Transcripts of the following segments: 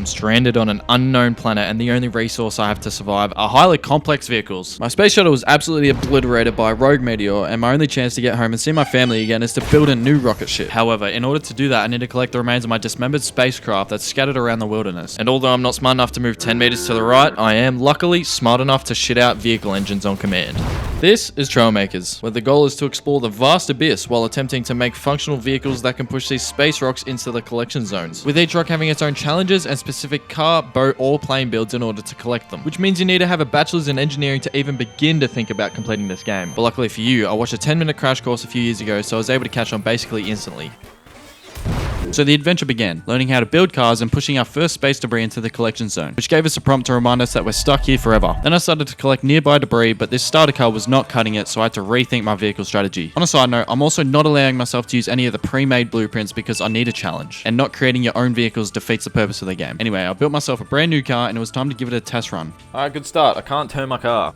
stranded on an unknown planet and the only resource I have to survive are highly complex vehicles. My space shuttle was absolutely obliterated by a rogue meteor, and my only chance to get home and see my family again is to build a new rocket ship. However, in order to do that, I need to collect the remains of my dismembered spacecraft that's scattered around the wilderness. And although I'm not smart enough to move 10 meters to the right, I am luckily smart enough to shit out vehicle engines on command. This is Trailmakers, where the goal is to explore the vast abyss while attempting to make functional vehicles that can push these space rocks into the collection zones, with each rock having its own challenges and specific car, boat, or plane builds in order to collect them, which means you need to have a bachelor's in engineering to even begin to think about completing this game. But luckily for you, I watched a 10-minute crash course a few years ago, so I was able to catch on basically instantly. So the adventure began, learning how to build cars and pushing our first space debris into the collection zone, which gave us a prompt to remind us that we're stuck here forever. Then I started to collect nearby debris, but this starter car was not cutting it, so I had to rethink my vehicle strategy. On a side note, I'm also not allowing myself to use any of the pre-made blueprints because I need a challenge, and not creating your own vehicles defeats the purpose of the game. Anyway, I built myself a brand new car and it was time to give it a test run. Alright, good start. I can't turn my car.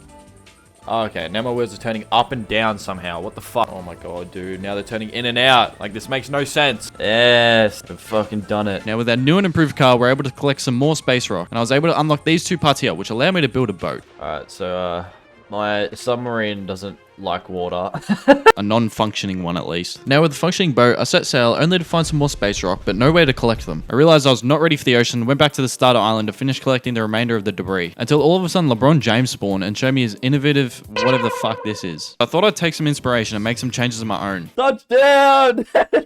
Okay, now my wheels are turning up and down somehow. What the fuck? Oh my god, dude. Now they're turning in and out. Like, this makes no sense. Yes, I've fucking done it. Now, with our new and improved car, we're able to collect some more space rock. And I was able to unlock these two parts here, which allow me to build a boat. Alright, so, my submarine doesn't like water. A non-functioning one, at least. Now, with the functioning boat, I set sail only to find some more space rock, but no way to collect them. I realized I was not ready for the ocean, went back to the starter island to finish collecting the remainder of the debris, until all of a sudden LeBron James spawned and showed me his innovative whatever the fuck this is. I thought I'd take some inspiration and make some changes of my own. Touchdown!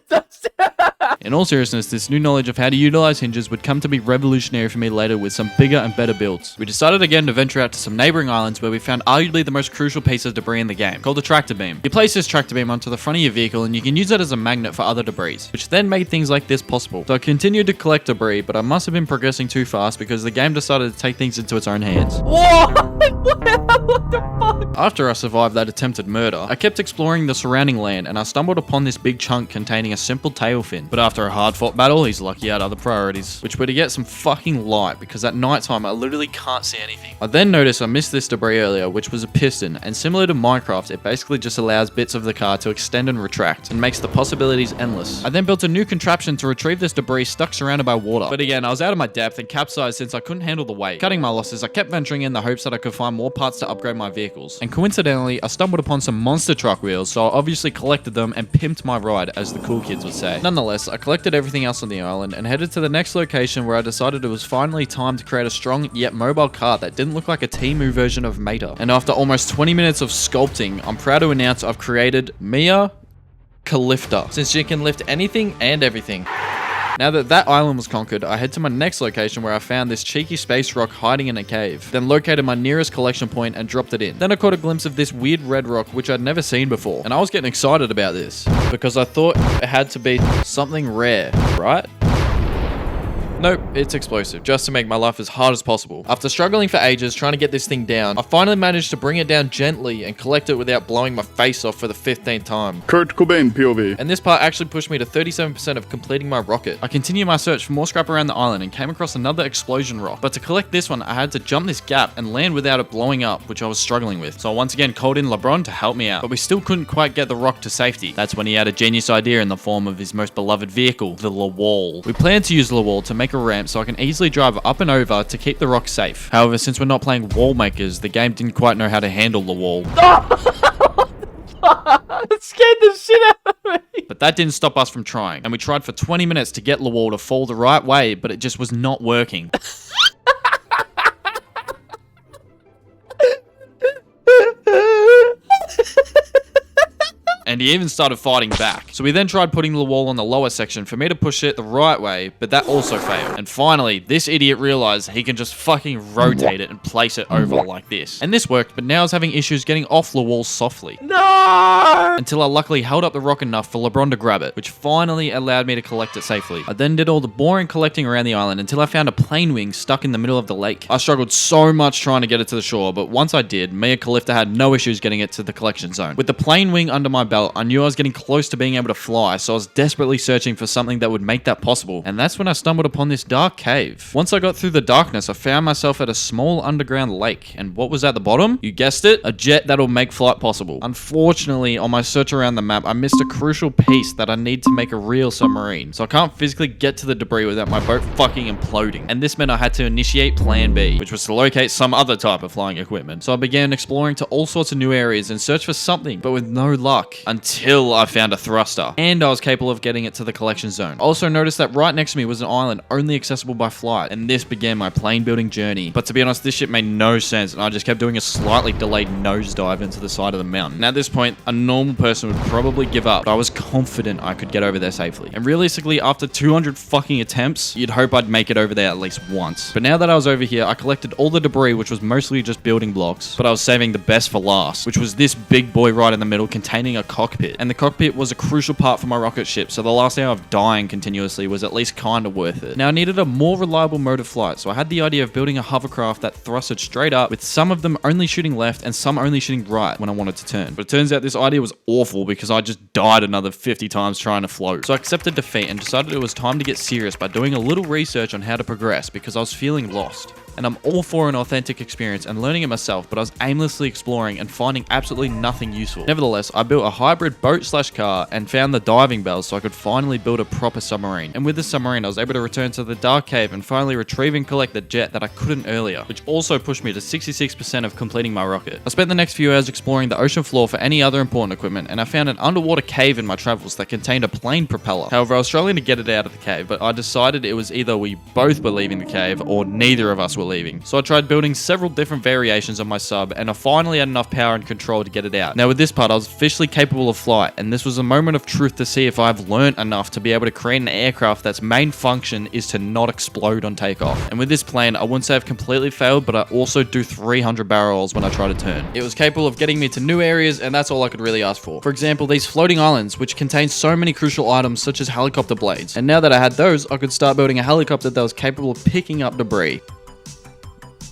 Touchdown! In all seriousness, this new knowledge of how to utilize hinges would come to be revolutionary for me later with some bigger and better builds. We decided again to venture out to some neighboring islands where we found arguably the most crucial piece of debris in the game, called the tractor beam. You place this tractor beam onto the front of your vehicle and you can use it as a magnet for other debris, which then made things like this possible. So I continued to collect debris, but I must have been progressing too fast because the game decided to take things into its own hands. What? What the fuck? After I survived that attempted murder, I kept exploring the surrounding land and I stumbled upon this big chunk containing a simple tail fin. But after a hard-fought battle, he's lucky he had other priorities, which were to get some fucking light because at nighttime I literally can't see anything. I then noticed I missed this debris earlier, which was a piston, and similar to Minecraft, it basically just allows bits of the car to extend and retract and makes the possibilities endless. I then built a new contraption to retrieve this debris stuck surrounded by water. But again, I was out of my depth and capsized since I couldn't handle the weight. Cutting my losses, I kept venturing in the hopes that I could find more parts to upgrade my vehicles. And coincidentally, I stumbled upon some monster truck wheels, so I obviously collected them and pimped my ride, as the cool kids would say. Nonetheless, I collected everything else on the island and headed to the next location where I decided it was finally time to create a strong yet mobile car that didn't look like a Temu version of Mater. And after almost 20 minutes of sculpting, I'm proud to announce I've created Mia Califta, since she can lift anything and everything. Now that that island was conquered, I head to my next location where I found this cheeky space rock hiding in a cave, then located my nearest collection point and dropped it in. Then I caught a glimpse of this weird red rock which I'd never seen before, and I was getting excited about this, because I thought it had to be something rare, right? Nope, it's explosive, just to make my life as hard as possible. After struggling for ages trying to get this thing down, I finally managed to bring it down gently and collect it without blowing my face off for the 15th time. Kurt Cobain POV. And this part actually pushed me to 37% of completing my rocket. I continued my search for more scrap around the island and came across another explosion rock. But to collect this one, I had to jump this gap and land without it blowing up, which I was struggling with. So I once again called in LeBron to help me out. But we still couldn't quite get the rock to safety. That's when he had a genius idea in the form of his most beloved vehicle, the LaWall. We planned to use LaWall to make a ramp so I can easily drive up and over to keep the rock safe. However, since we're not playing wall makers, the game didn't quite know how to handle the wall. It scared the shit out of me. But that didn't stop us from trying, and we tried for 20 minutes to get the wall to fall the right way, but it just was not working. And he even started fighting back. So we then tried putting the wall on the lower section for me to push it the right way, but that also failed. And finally, this idiot realized he can just fucking rotate it and place it over like this. And this worked, but now I was having issues getting off the wall softly. No! Until I luckily held up the rock enough for LeBron to grab it, which finally allowed me to collect it safely. I then did all the boring collecting around the island until I found a plane wing stuck in the middle of the lake. I struggled so much trying to get it to the shore, but once I did, Mia Califta had no issues getting it to the collection zone. With the plane wing under my belt, well, I knew I was getting close to being able to fly, so I was desperately searching for something that would make that possible. And that's when I stumbled upon this dark cave. Once I got through the darkness, I found myself at a small underground lake. And what was at the bottom? You guessed it, a jet that'll make flight possible. Unfortunately, on my search around the map, I missed a crucial piece that I need to make a real submarine. So I can't physically get to the debris without my boat fucking imploding. And this meant I had to initiate plan B, which was to locate some other type of flying equipment. So I began exploring to all sorts of new areas and search for something, but with no luck, until I found a thruster. And I was capable of getting it to the collection zone. I also noticed that right next to me was an island only accessible by flight, and this began my plane building journey. But to be honest, this shit made no sense, and I just kept doing a slightly delayed nosedive into the side of the mountain. And at this point, a normal person would probably give up, but I was confident I could get over there safely. And realistically, after 200 fucking attempts, you'd hope I'd make it over there at least once. But now that I was over here, I collected all the debris, which was mostly just building blocks, but I was saving the best for last, which was this big boy right in the middle containing a cockpit. And the cockpit was a crucial part for my rocket ship, so the last hour of dying continuously was at least kinda worth it. Now I needed a more reliable mode of flight, so I had the idea of building a hovercraft that thrusted straight up, with some of them only shooting left and some only shooting right when I wanted to turn. But it turns out this idea was awful because I just died another 50 times trying to float. So I accepted defeat and decided it was time to get serious by doing a little research on how to progress because I was feeling lost. And I'm all for an authentic experience and learning it myself, but I was aimlessly exploring and finding absolutely nothing useful. Nevertheless, I built a hybrid boat/car and found the diving bells so I could finally build a proper submarine. And with the submarine, I was able to return to the dark cave and finally retrieve and collect the jet that I couldn't earlier, which also pushed me to 66% of completing my rocket. I spent the next few hours exploring the ocean floor for any other important equipment, and I found an underwater cave in my travels that contained a plane propeller. However, I was struggling to get it out of the cave, but I decided it was either we both were leaving the cave or neither of us were leaving. So I tried building several different variations of my sub, and I finally had enough power and control to get it out. Now with this part, I was officially capable of flight, and this was a moment of truth to see if I've learned enough to be able to create an aircraft that's main function is to not explode on takeoff. And with this plane, I wouldn't say I've completely failed, but I also do 300 barrel rolls when I try to turn. It was capable of getting me to new areas, and that's all I could really ask for. For example, these floating islands, which contain so many crucial items such as helicopter blades. And now that I had those, I could start building a helicopter that was capable of picking up debris.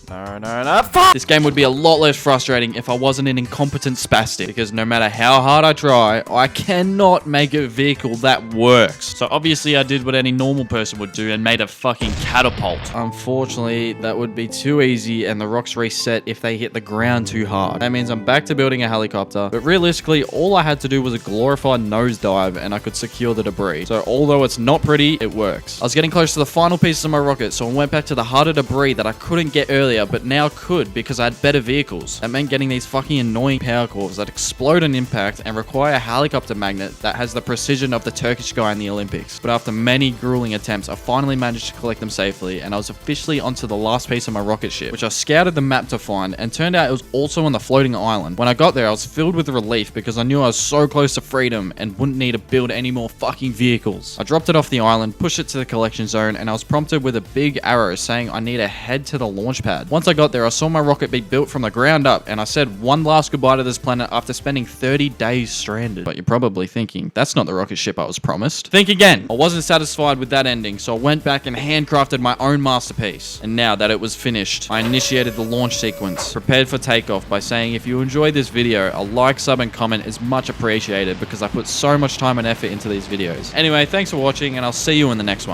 No, fuck! This game would be a lot less frustrating if I wasn't an incompetent spastic, because no matter how hard I try, I cannot make a vehicle that works. So obviously I did what any normal person would do and made a fucking catapult. Unfortunately, that would be too easy and the rocks reset if they hit the ground too hard. That means I'm back to building a helicopter, but realistically, all I had to do was a glorified nosedive and I could secure the debris. So although it's not pretty, it works. I was getting close to the final pieces of my rocket, so I went back to the harder debris that I couldn't get earlier, but now could because I had better vehicles. That meant getting these fucking annoying power cores that explode on impact and require a helicopter magnet that has the precision of the Turkish guy in the Olympics. But after many grueling attempts, I finally managed to collect them safely, and I was officially onto the last piece of my rocket ship, which I scouted the map to find, and turned out it was also on the floating island. When I got there, I was filled with relief because I knew I was so close to freedom and wouldn't need to build any more fucking vehicles. I dropped it off the island, pushed it to the collection zone, and I was prompted with a big arrow saying I need to head to the launch pad. Once I got there, I saw my rocket be built from the ground up, and I said one last goodbye to this planet after spending 30 days stranded. But you're probably thinking, that's not the rocket ship I was promised. Think again. I wasn't satisfied with that ending, so I went back and handcrafted my own masterpiece. And now that it was finished, I initiated the launch sequence, prepared for takeoff by saying if you enjoyed this video, a like, sub, and comment is much appreciated because I put so much time and effort into these videos. Anyway, thanks for watching, and I'll see you in the next one.